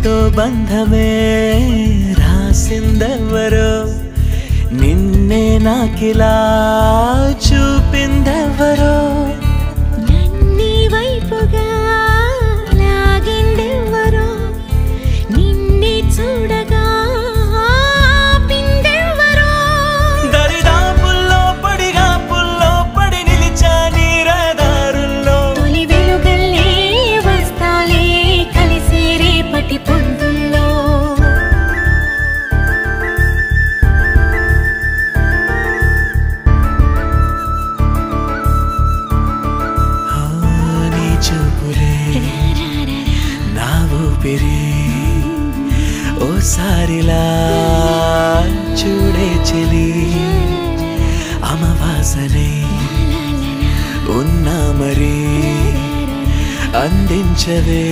నాతో బంధమే రాసిందెవరో నిన్నే నాకిలా చూపిందెవరో నన్ని వైపుగా లాగిందెవరో నిన్నే చూడగా ఆపిందెవరో దరిదాపుల్లో పడి నిలిచా నీ రహదారుల్లో తొలి వెలుగల్లే వస్తాలే కలిసి రేపటి పొద్దుల్లో నీ చూపులే నా ఊపిరి ఓసారిలా చూడే చెలి అమవాసనే ఉన్నా మరి అందించవే